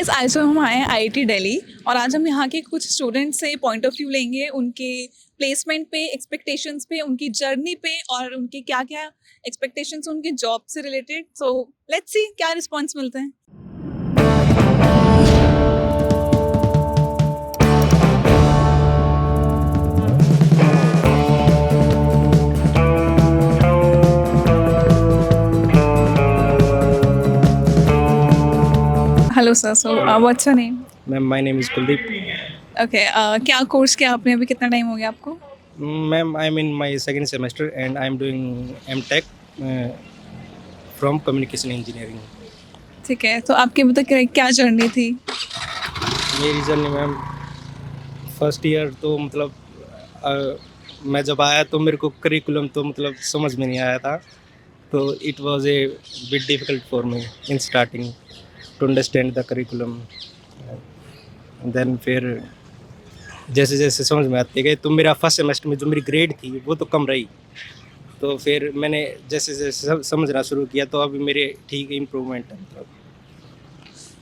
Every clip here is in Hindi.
गाइस, आज हम आए हैं आईआईटी दिल्ली और आज हम यहाँ के कुछ स्टूडेंट्स से पॉइंट ऑफ व्यू लेंगे उनके प्लेसमेंट पे, एक्सपेक्टेशंस पे, उनकी जर्नी पे और उनके क्या क्या एक्सपेक्टेशंस उनके जॉब से रिलेटेड। सो लेट्स सी क्या रिस्पॉन्स मिलते हैं। Hello sir, so what's your name? Ma'am my name is Kuldeep. Okay, क्या कोर्स किया आपने? अभी कितना टाइम हो गया आपको? Ma'am I am in my second semester and I am doing MTech from communication engineering. ठीक है, तो आपकी अभी तक क्या जर्नी थी? मेरी जर्नी मैम फर्स्ट ईयर तो मतलब मैं जब आया तो मेरे को करिकुलम तो मतलब समझ में नहीं आया था, तो it was a bit difficult for me in starting to understand the curriculum. Then फिर जैसे जैसे समझ में आते गए तो मेरा फर्स्ट सेमेस्टर में जो मेरी ग्रेड थी वो तो कम रही, तो फिर मैंने जैसे जैसे समझना शुरू किया तो अभी मेरे ठीक इम्प्रूवमेंट है। मतलब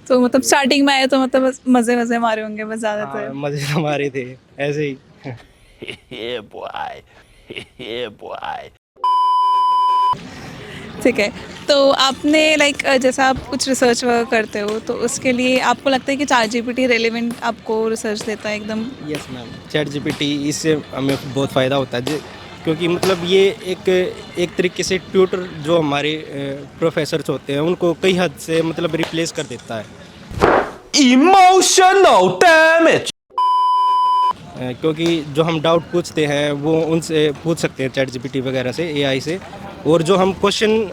तो मतलब स्टार्टिंग में आए तो मतलब बस मज़े मज़े मारे होंगे बस हाँ, ज़्यादातर। मज़े हमारे थे ऐसे ही। Yeah, boy. Yeah, boy. ठीक है, तो आपने लाइक जैसा आप कुछ रिसर्च वगैरह करते हो तो उसके लिए आपको लगता है कि चैट जीपीटी रेलेवेंट आपको रिसर्च देता है एकदम? यस मैम, चैट जीपीटी इससे हमें बहुत फ़ायदा होता है क्योंकि मतलब ये एक तरीके से ट्यूटर जो हमारे प्रोफेसर्स होते हैं उनको कई हद से मतलब रिप्लेस कर देता है। Emotional damage. क्योंकि जो हम डाउट पूछते हैं वो उनसे पूछ सकते हैं चैट जीपीटी वगैरह से, एआई से, और जो हम क्वेश्चन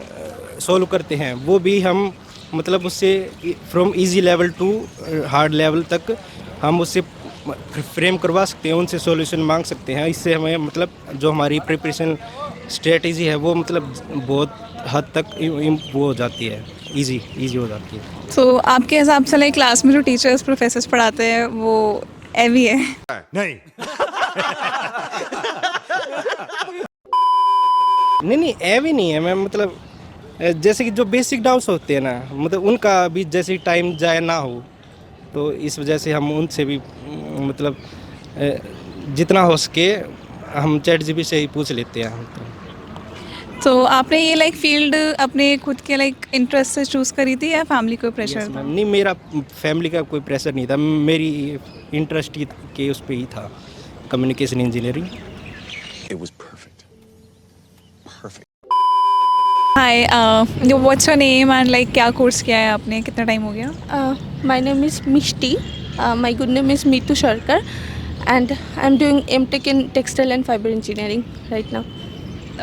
सॉल्व करते हैं वो भी हम मतलब उससे from easy level to hard level तक हम उससे फ्रेम करवा सकते हैं, उनसे सॉल्यूशन मांग सकते हैं। इससे हमें मतलब जो हमारी प्रिपरेशन स्ट्रेटजी है वो मतलब बहुत हद तक वो हो जाती है, इजी हो जाती है। तो आपके हिसाब से लाइक क्लास में जो टीचर्स प्रोफेसर्स पढ़ाते हैं वो हैवी है? नहीं ऐवी नहीं है मैम, मतलब जैसे कि जो बेसिक डाउट्स होते हैं ना, मतलब उनका भी जैसे टाइम जाए ना हो, तो इस वजह से हम उनसे भी मतलब जितना हो सके हम चैट जीपीटी से ही पूछ लेते हैं। तो आपने ये लाइक फील्ड अपने खुद के लाइक इंटरेस्ट से चूज़ करी थी या फैमिली को प्रेशर Yes, था? मैम, नहीं मेरा फैमिली का कोई प्रेशर नहीं था, मेरी इंटरेस्ट ही के उस पे ही था, communication engineering. It was perfect. Perfect. Hi, what's your name and like क्या कोर्स किया है आपने? कितना टाइम हो गया? My name is Mishti. My good name is Meetu Sharkar, and I'm doing MTech in Textile and Fiber Engineering right now.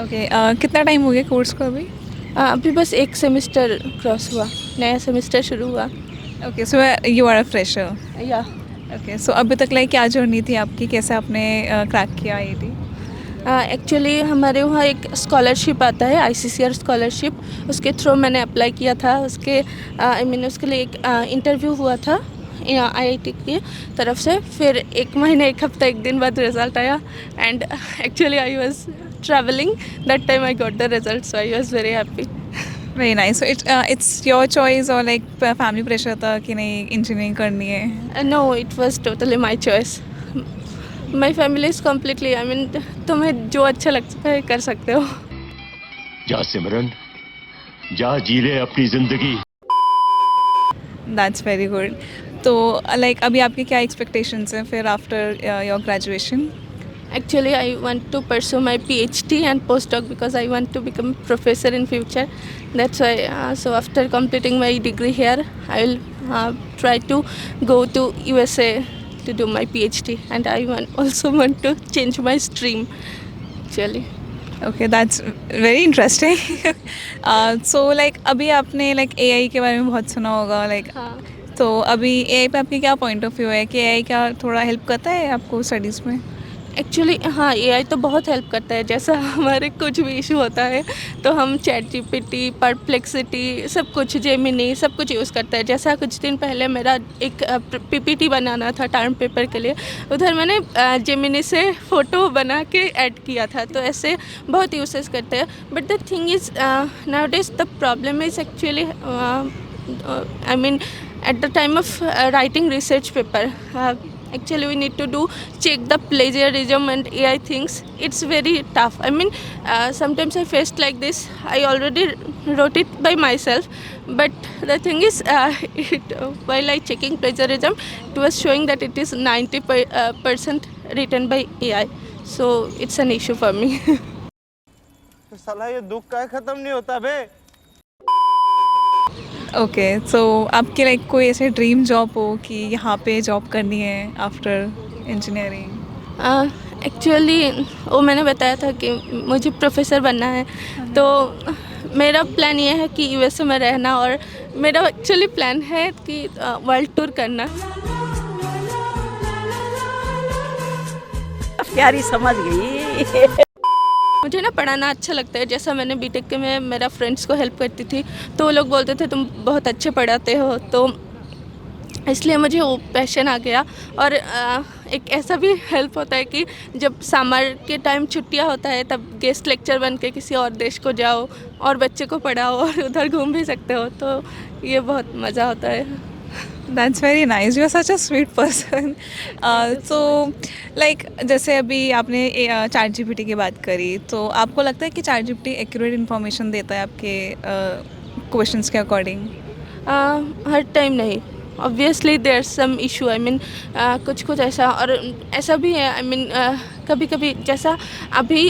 Okay, कितना टाइम हो गया कोर्स को अभी? अभी बस एक सेमेस्टर क्रॉस हुआ, नया सेमेस्टर शुरू हुआ। Okay, so you are a fresher. या ओके, सो अभी तक लाइक क्या जर्नी थी आपकी? कैसे आपने क्रैक किया आईआईटी? एक्चुअली हमारे वहाँ एक स्कॉलरशिप आता है, ICCR स्कॉलरशिप, उसके थ्रू मैंने अप्लाई किया था। उसके उसके लिए एक इंटरव्यू हुआ था IIT की तरफ से। फिर एक महीने एक हफ्ता एक दिन बाद रिज़ल्ट आया, and actually I was travelling that time. I got the result, so I was very happy. Very nice. So it's your choice और लाइक फैमिली प्रेशर था कि नहीं इंजीनियरिंग करनी है? No, it was totally my choice. My family is completely, I mean तुम्हें जो अच्छा लगता है कर सकते हो। जा सिमरन, जा जी ले अपनी जिंदगी। That's very good. तो लाइक अभी आपके क्या एक्सपेक्टेशंस हैं फिर after your graduation? Actually, I want to pursue my PhD and postdoc because I want to become a professor in future. That's why, so after completing my degree here, I will try to go to USA to do my PhD, and I also want to change my stream, actually. Okay, that's very interesting. So like अभी आपने लाइक एआई के बारे में बहुत सुना होगा लाइक, हाँ, तो अभी एआई पे आपके क्या पॉइंट ऑफ व्यू है कि एआई क्या थोड़ा हेल्प करता है आपको स्टडीज़ में? एक्चुअली हाँ, AI तो बहुत हेल्प करता है। जैसा हमारे कुछ भी इशू होता है तो हम चैट जीपीटी, परप्लेक्सिटी, सब कुछ, जेमिनी, सब कुछ यूज़ करता है। जैसा कुछ दिन पहले मेरा एक PPT बनाना था टर्म पेपर के लिए, उधर मैंने जेमिनी से फ़ोटो बना के ऐड किया था। तो ऐसे बहुत यूसेस करते हैं। But the thing is now days the problem is actually I mean at the time of writing research paper, actually we need to do check the plagiarism and AI things. It's very tough. I mean, sometimes I faced like this. I already wrote it by myself, but the thing is, while I checking plagiarism, it was showing that it is 90% written by AI. So it's an issue for me. साला ये दुख का खत्म नहीं होता बे। ओके, सो आपके लाइक कोई ऐसे ड्रीम जॉब हो कि यहाँ पे जॉब करनी है आफ्टर इंजीनियरिंग? एक्चुअली वो मैंने बताया था कि मुझे प्रोफेसर बनना है, तो मेरा प्लान ये है कि यूएसए में रहना, और मेरा एक्चुअली प्लान है कि वर्ल्ड टूर करना। प्यारी समझ गई। मुझे ना पढ़ाना अच्छा लगता है। जैसा मैंने बीटेक के में मेरा फ्रेंड्स को हेल्प करती थी, तो वो लोग बोलते थे तुम बहुत अच्छे पढ़ाते हो, तो इसलिए मुझे वो पैशन आ गया। और एक ऐसा भी हेल्प होता है कि जब समर के टाइम छुट्टियां होता है, तब गेस्ट लेक्चर बन के किसी और देश को जाओ और बच्चे को पढ़ाओ और उधर घूम भी सकते हो, तो ये बहुत मज़ा होता है। That's very nice, you are such a sweet person. So like जैसे अभी आपने चैट जीपीटी की बात करी, तो आपको लगता है कि चैट जीपीटी एक्यूरेट इन्फॉर्मेशन देता है आपके क्वेश्चंस के अकॉर्डिंग? हर टाइम नहीं, obviously there some issue. I mean कुछ ऐसा, और ऐसा भी है। आई मीन कभी कभी जैसा अभी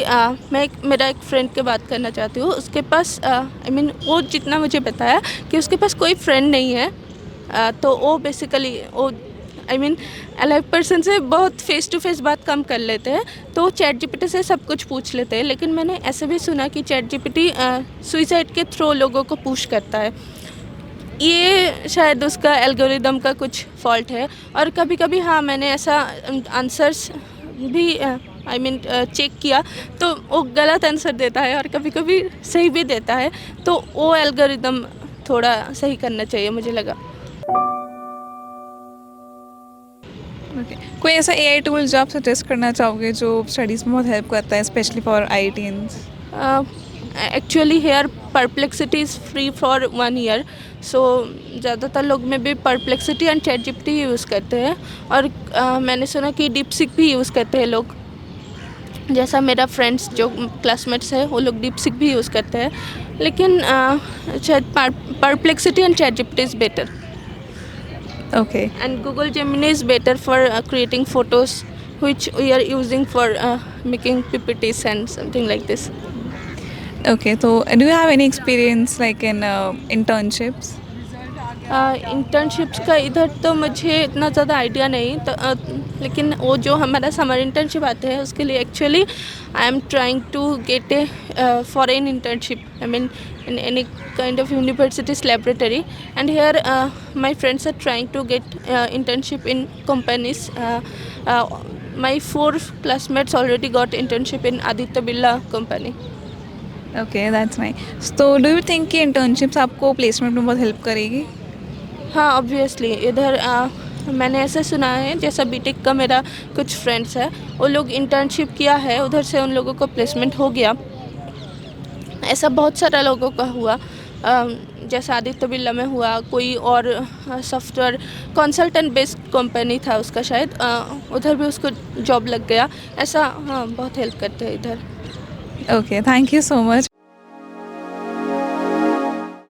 मेरा एक फ्रेंड की बात करना चाहती हूँ। उसके पास आई मीन वो जितना मुझे बताया कि उसके पास कोई फ्रेंड नहीं है, तो वो बेसिकली वो आई मीन अलाइव पर्सन से बहुत फेस टू फेस बात कम कर लेते हैं, तो वो चैट जीपीटी से सब कुछ पूछ लेते हैं। लेकिन मैंने ऐसे भी सुना कि चैट जीपीटी सुइसाइड के थ्रू लोगों को पुश करता है। ये शायद उसका एल्गोरिदम का कुछ फॉल्ट है। और कभी कभी हाँ, मैंने ऐसा आंसर्स भी आई मीन चेक किया, तो वो गलत आंसर देता है और कभी कभी सही भी देता है, तो वो एल्गोरिदम थोड़ा सही करना चाहिए, मुझे लगा। ओके, कोई ऐसा एआई टूल जो आप सजेस्ट करना चाहोगे जो स्टडीज़ में बहुत हेल्प करता है, specially for IITians? Actually here Perplexity is free for 1 year, so ज़्यादातर लोग में भी Perplexity and ChatGPT use करते हैं। और मैंने सुना कि डीपसीक भी यूज़ करते हैं लोग। जैसा मेरा फ्रेंड्स जो क्लासमेट्स है, वो लोग डीपसीक भी यूज़ करते हैं, लेकिन शायद perplexity and chat GPT is better. Okay, And Google Gemini is better for creating photos, which we are using for making PPTs and something like this. Okay, तो do you have any experience like in internships? Internships का इधर तो मुझे इतना ज़्यादा आइडिया नहीं, तो लेकिन वो जो हमारा समर इंटर्नशिप आते हैं, उसके लिए actually I am trying to get a foreign internship. I mean in any kind of university's laboratory, and here my friends are trying to get internship in companies. My 4 classmates already got internship in Aditya Birla company. Okay, that's nice. तो डू यू थिंक कि इंटर्नशिप्स आपको प्लेसमेंट में बहुत हेल्प करेगी? हाँ, ऑब्वियसली इधर मैंने ऐसा सुना है, जैसा बीटेक का मेरा कुछ फ्रेंड्स है, वो लोग इंटर्नशिप किया है, उधर से उन लोगों को प्लेसमेंट हो गया। ऐसा बहुत सारा लोगों का हुआ, जैसा आदित्य बिरला में हुआ, कोई और सॉफ्टवेयर कंसल्टेंट बेस्ड कंपनी था उसका शायद, उधर भी उसको जॉब लग गया। ऐसा हाँ, बहुत हेल्प करते हैं इधर। Okay, thank you so much.